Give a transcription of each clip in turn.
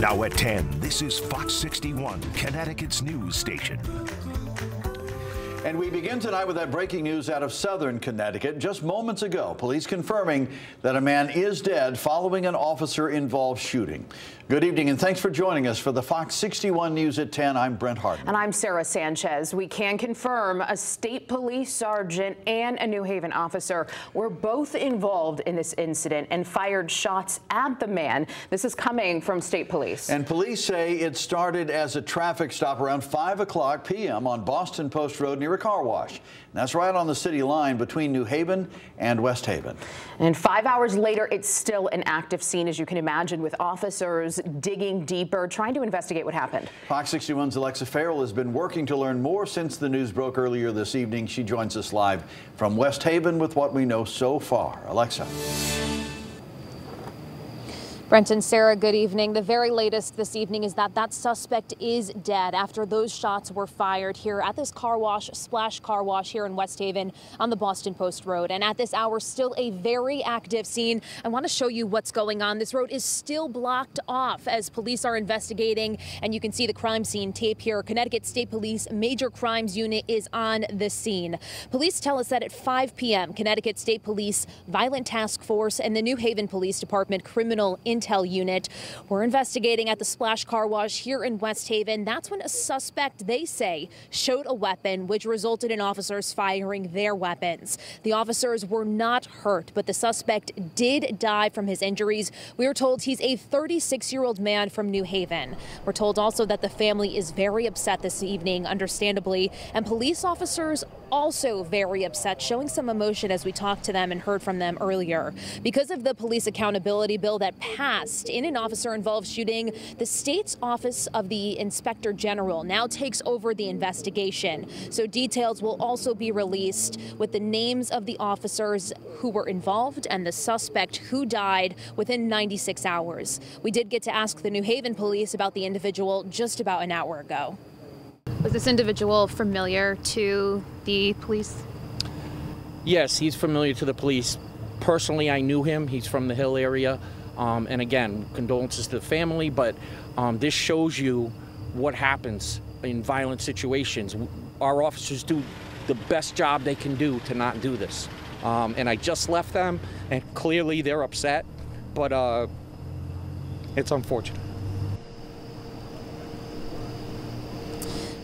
Now at 10, this is Fox 61, Connecticut's news station. And we begin tonight with that breaking news out of southern Connecticut. Just moments ago, police confirming that a man is dead following an officer-involved shooting. Good evening, and thanks for joining us for the Fox 61 News at 10. I'm Brent Harden. And I'm Sarah Sanchez. We can confirm a state police sergeant and a New Haven officer were both involved in this incident and fired shots at the man. This is coming from state police. And police say it started as a traffic stop around 5:00 p.m. on Boston Post Road near a car wash. And that's right on the city line between New Haven and West Haven. And 5 hours later, it's still an active scene, as you can imagine, with officers digging deeper, trying to investigate what happened. Fox 61's Alexa Farrell has been working to learn more since the news broke earlier this evening. She joins us live from West Haven with what we know so far. Alexa. Brent and Sarah, good evening. The very latest this evening is that suspect is dead after those shots were fired here at this car wash, Splash Car Wash here in West Haven on the Boston Post Road. And at this hour, still a very active scene. I want to show you what's going on. This road is still blocked off as police are investigating, and you can see the crime scene tape here. Connecticut State Police Major Crimes Unit is on the scene. Police tell us that at 5 p.m., Connecticut State Police Violent Task Force and the New Haven Police Department Criminal Intel Unit were investigating at the Splash Car Wash here in West Haven. That's when a suspect, they say, showed a weapon, which resulted in officers firing their weapons. The officers were not hurt, but the suspect did die from his injuries. We are told he's a 36-year-old man from New Haven. We're told also that the family is very upset this evening, understandably, and police officers also very upset, showing some emotion as we talked to them and heard from them earlier. Because of the police accountability bill that passed in an officer-involved shooting, the state's Office of the Inspector General now takes over the investigation. So details will also be released with the names of the officers who were involved and the suspect who died within 96 hours. We did get to ask the New Haven police about the individual just about an hour ago. Was this individual familiar to the police? Yes, he's familiar to the police. Personally, I knew him. He's from the Hill area. And again, condolences to the family, but this shows you what happens in violent situations. Our officers do the best job they can do to not do this. And I just left them, and clearly they're upset, but it's unfortunate.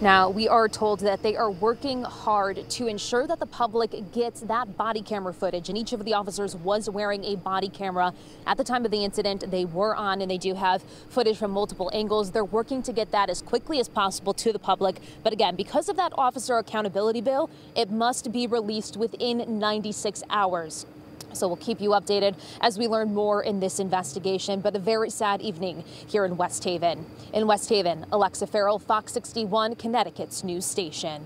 Now, we are told that they are working hard to ensure that the public gets that body camera footage, and each of the officers was wearing a body camera at the time of the incident. They were on, and they do have footage from multiple angles. They're working to get that as quickly as possible to the public. But again, because of that officer accountability bill, it must be released within 96 hours. So we'll keep you updated as we learn more in this investigation. But a very sad evening here in West Haven. In West Haven, Alexa Farrell, Fox 61, Connecticut's news station.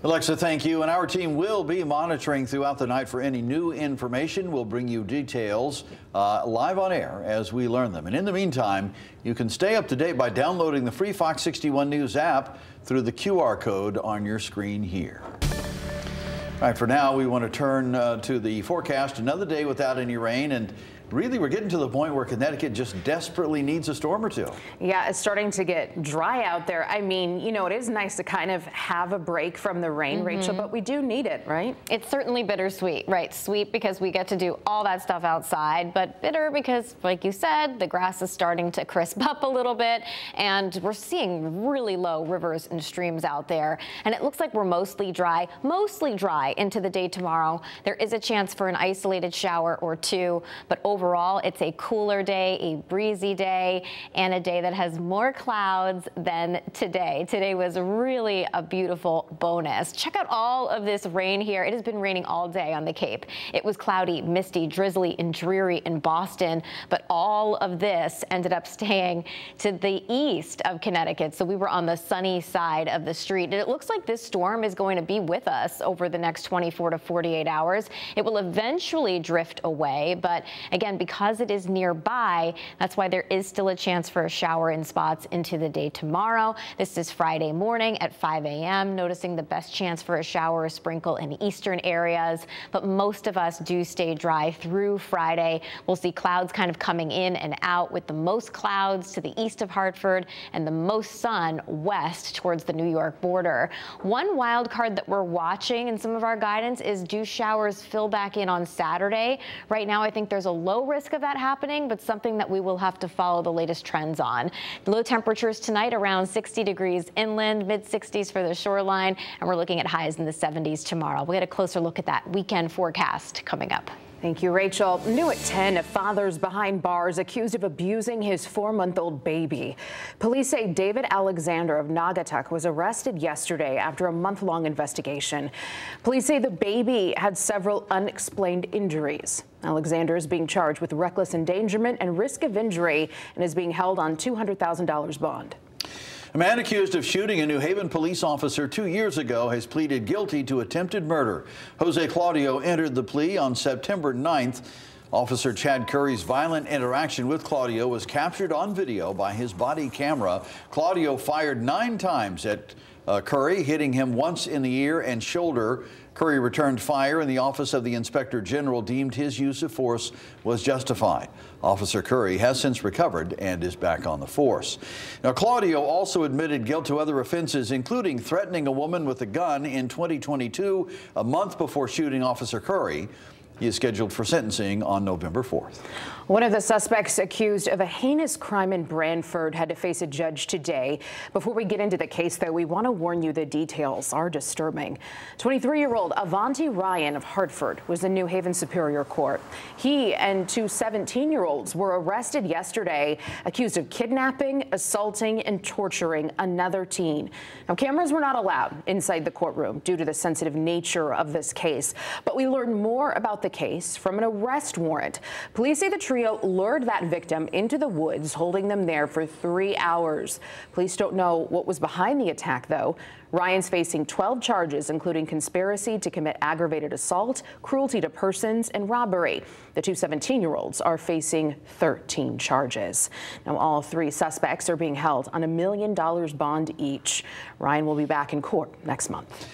Alexa, thank you. And our team will be monitoring throughout the night for any new information. We'll bring you details live on air as we learn them. And in the meantime, you can stay up to date by downloading the free Fox 61 News app through the QR code on your screen here. All right, for now, we want to turn to the forecast. Another day without any rain, and really we're getting to the point where Connecticut just desperately needs a storm or two. Yeah, it's starting to get dry out there. I mean, you know, it is nice to kind of have a break from the rain, Rachel, but we do need it, right? It's certainly bittersweet, right? Sweet because we get to do all that stuff outside, but bitter because, like you said, the grass is starting to crisp up a little bit, and we're seeing really low rivers and streams out there. And it looks like we're mostly dry into the day tomorrow. There is a chance for an isolated shower or two, but overall, it's a cooler day, a breezy day, and a day that has more clouds than today. Today was really a beautiful bonus. Check out all of this rain here. It has been raining all day on the Cape. It was cloudy, misty, drizzly, and dreary in Boston, but all of this ended up staying to the east of Connecticut. So we were on the sunny side of the street. And it looks like this storm is going to be with us over the next 24 to 48 hours. It will eventually drift away, but again, again, because it is nearby, that's why there is still a chance for a shower in spots into the day tomorrow. This is Friday morning at 5 a.m. Noticing the best chance for a shower or sprinkle in eastern areas, but most of us do stay dry through Friday. We'll see clouds kind of coming in and out, with the most clouds to the east of Hartford and the most sun west towards the New York border. One wild card that we're watching in some of our guidance is, do showers fill back in on Saturday? Right now, I think there's a low risk of that happening, but something that we will have to follow the latest trends on. Low temperatures tonight around 60 degrees inland, mid-60s for the shoreline, and we're looking at highs in the 70s tomorrow. We'll get a closer look at that weekend forecast coming up. Thank you, Rachel. New at 10, a father's behind bars accused of abusing his 4-month-old baby. Police say David Alexander of Naugatuck was arrested yesterday after a month-long investigation. Police say the baby had several unexplained injuries. Alexander is being charged with reckless endangerment and risk of injury and is being held on $200,000 bond. A man accused of shooting a New Haven police officer 2 years ago has pleaded guilty to attempted murder. Jose Claudio entered the plea on September 9th. Officer Chad Curry's violent interaction with Claudio was captured on video by his body camera. Claudio fired 9 times at Curry, hitting him once in the ear and shoulder. Curry returned fire, and the Office of the Inspector General deemed his use of force was justified. Officer Curry has since recovered and is back on the force. Now, Claudio also admitted guilt to other offenses, including threatening a woman with a gun in 2022, a month before shooting Officer Curry. He is scheduled for sentencing on November 4th. One of the suspects accused of a heinous crime in Branford had to face a judge today. Before we get into the case, though, we want to warn you the details are disturbing. 23-year-old Avanti Ryan of Hartford was in New Haven Superior Court. He and 2 17-year-olds were arrested yesterday, accused of kidnapping, assaulting, and torturing another teen. Now, cameras were not allowed inside the courtroom due to the sensitive nature of this case, but we learned more about the case from an arrest warrant. Police say the trio lured that victim into the woods, holding them there for 3 hours. Police don't know what was behind the attack, though. Ryan's facing 12 charges, including conspiracy to commit aggravated assault, cruelty to persons, and robbery. The 2 17-year-olds are facing 13 charges. Now, all 3 suspects are being held on $1 million bond each. Ryan will be back in court next month.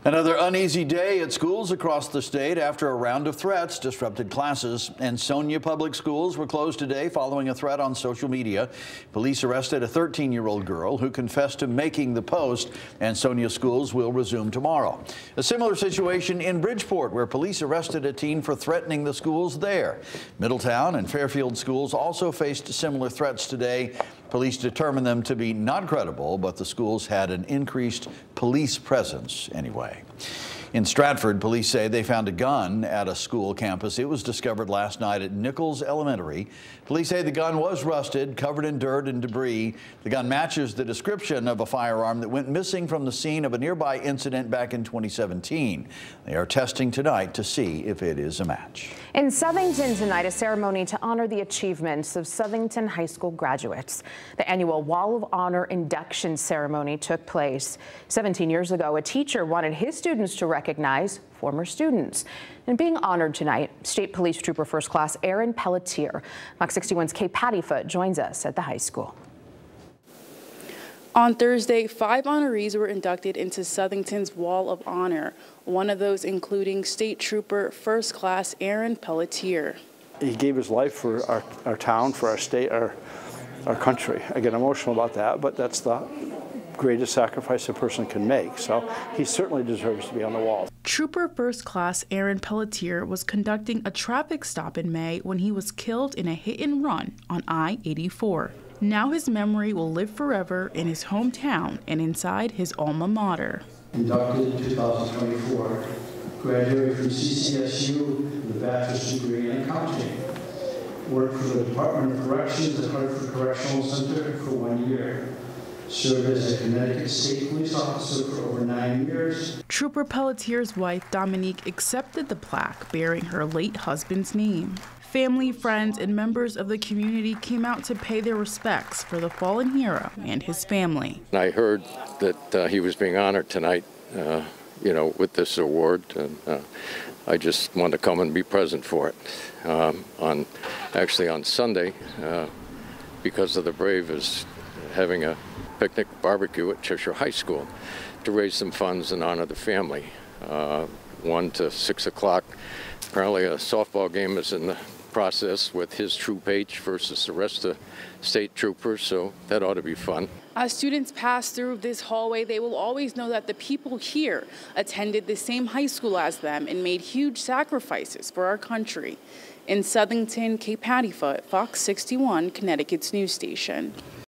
Another uneasy day at schools across the state after a round of threats disrupted classes. Ansonia public schools were closed today following a threat on social media. Police arrested a 13-year-old girl who confessed to making the post. Ansonia schools will resume tomorrow. A similar situation in Bridgeport, where police arrested a teen for threatening the schools there. Middletown and Fairfield schools also faced similar threats today. Police determined them to be not credible, but the schools had an increased police presence anyway. In Stratford, police say they found a gun at a school campus. It was discovered last night at Nichols Elementary. Police say the gun was rusted, covered in dirt and debris. The gun matches the description of a firearm that went missing from the scene of a nearby incident back in 2017. They are testing tonight to see if it is a match. In Southington tonight, a ceremony to honor the achievements of Southington High School graduates. The annual Wall of Honor induction ceremony took place. 17 years ago, a teacher wanted his students to recognize former students. And being honored tonight, State Police Trooper First Class Aaron Pelletier. Fox 61's Kay Pattyfoot joins us at the high school. On Thursday, 5 honorees were inducted into Southington's Wall of Honor, one of those including State Trooper First Class Aaron Pelletier. He gave his life for our town, for our state, our country. I get emotional about that, but that's the greatest sacrifice a person can make, so he certainly deserves to be on the wall. Trooper First Class Aaron Pelletier was conducting a traffic stop in May when he was killed in a hit-and-run on I-84. Now his memory will live forever in his hometown and inside his alma mater. Inducted in 2024, graduated from CCSU with a bachelor's degree in accounting. Worked for the Department of Corrections at Hartford Correctional Center for 1 year. Served as a Connecticut State Police officer for over 9 years. Trooper Pelletier's wife, Dominique, accepted the plaque bearing her late husband's name. Family, friends, and members of the community came out to pay their respects for the fallen hero and his family. I heard that he was being honored tonight with this award, and I just want to come and be present for it. Actually on Sunday, because of the Brave is having a picnic barbecue at Cheshire High School to raise some funds and honor the family. 1 to 6 o'clock. Apparently a softball game is in the process with his troop H versus the rest of state troopers, so that ought to be fun. As students pass through this hallway, they will always know that the people here attended the same high school as them and made huge sacrifices for our country. In Southington, Kate Pattyfoot, Fox 61, Connecticut's news station.